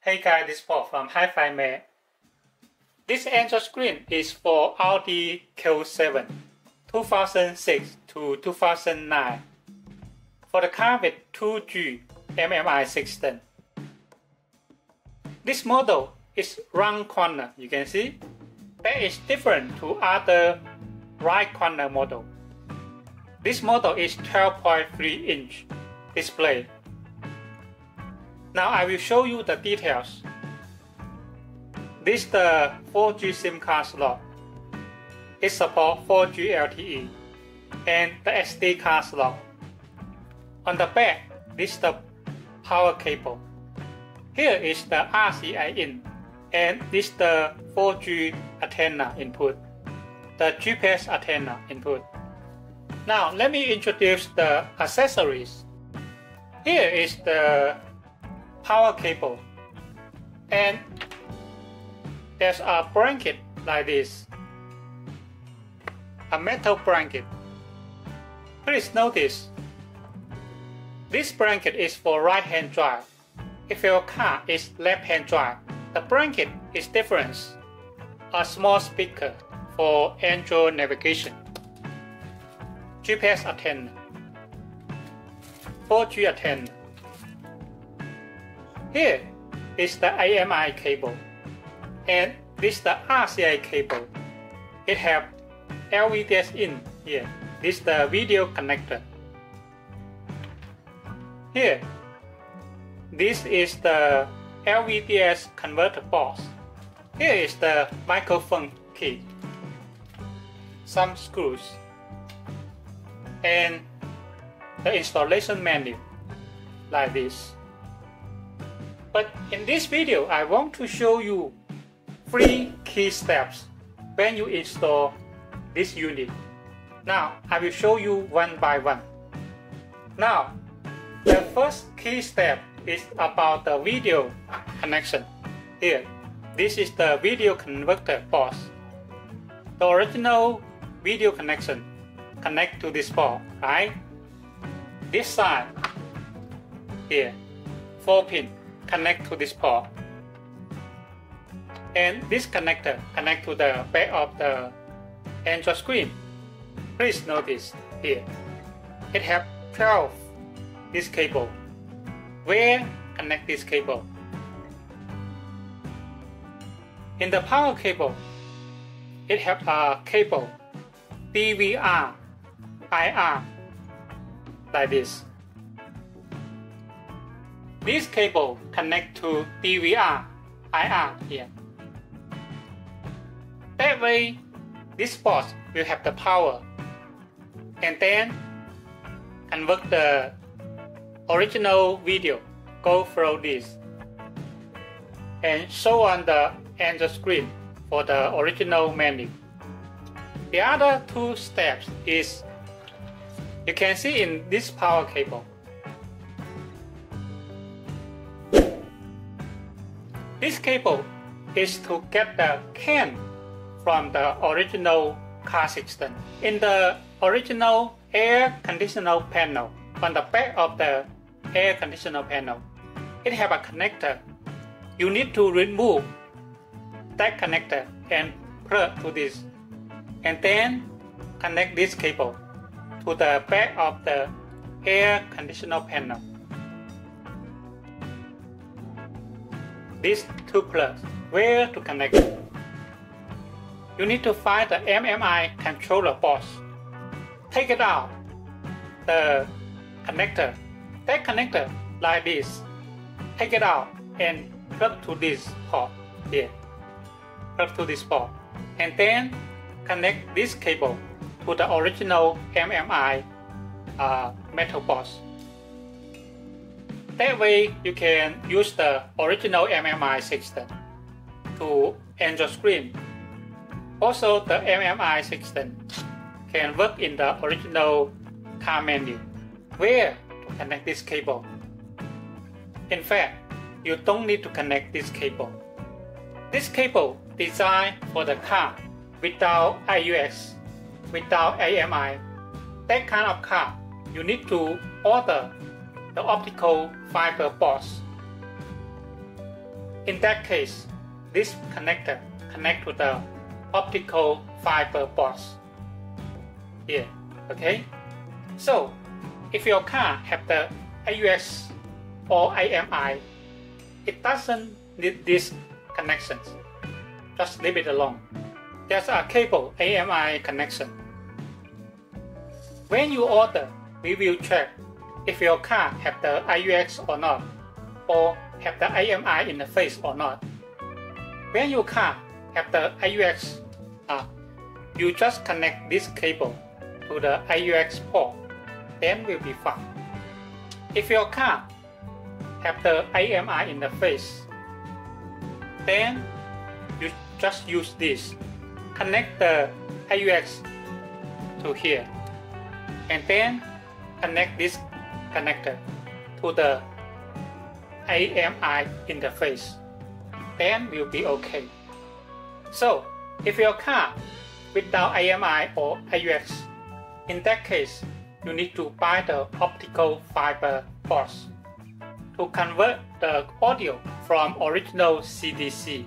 Hey guys, this is Paul from Hifimax. This Android screen is for Audi Q7 2006 to 2009 for the car with 2G MMI system. This model is round corner, you can see. That is different to other right corner model. This model is 12.3 inch display. Now I will show you the details. This is the 4G SIM card slot. It supports 4G LTE and the SD card slot. On the back, this is the power cable. Here is the RCA in, and this is the 4G antenna input, the GPS antenna input. Now let me introduce the accessories. Here is the power cable, and there's a blanket like this, a metal blanket. Please notice, this blanket is for right hand drive. If your car is left hand drive, the blanket is different. A small speaker for Android navigation, GPS antenna, 4G antenna. Here is the AMI cable, and this is the RCA cable. It has LVDS in here. This is the video connector. Here, this is the LVDS converter box. Here is the microphone key, some screws, and the installation menu like this. But in this video, I want to show you 3 key steps when you install this unit. Now, I will show you one by one. Now, the first key step is about the video connection. Here, this is the video converter box. The original video connection connect to this port, right? This side, here, 4 pin. Connect to this port, and this connector connect to the back of the Android screen. Please notice here, it have 12 this cable. Where connect this cable? In the power cable, it have a cable DVR, IR like this. This cable connect to DVR, IR here. That way, this box will have the power, and then convert the original video go through this and show on the Android screen for the original menu. The other 2 steps is, you can see in this power cable. This cable is to get the CAN from the original car system. In the original air conditioner panel, on the back of the air conditioner panel, it have a connector. You need to remove that connector and plug to this, and then connect this cable to the back of the air conditioner panel. These 2 plugs, where to connect it? You need to find the MMI controller box. Take it out, the connector, that connector like this. Take it out and plug to this port here. Plug to this port, and then connect this cable to the original MMI metal box. That way, you can use the original MMI system to Android screen. Also, the MMI system can work in the original car menu. Where to connect this cable? In fact, you don't need to connect this cable. This cable designed for the car without AUX, without AMI. That kind of car, you need to order the optical fiber box. In that case, this connector connects to the optical fiber box here. Okay, so if your car have the AUX or AMI, it doesn't need these connections. Just leave it alone. There's a cable AMI connection. When you order, we will check if your car have the AUX or not, or have the AMI interface or not. When your car have the AUX, you just connect this cable to the AUX port, then will be fine. If your car have the AMI interface, then you just use this. Connect the AUX to here, and then connect this connector to the AMI interface. Then will be okay. So if your car without AMI or AUX, in that case, you need to buy the optical fiber box to convert the audio from original CDC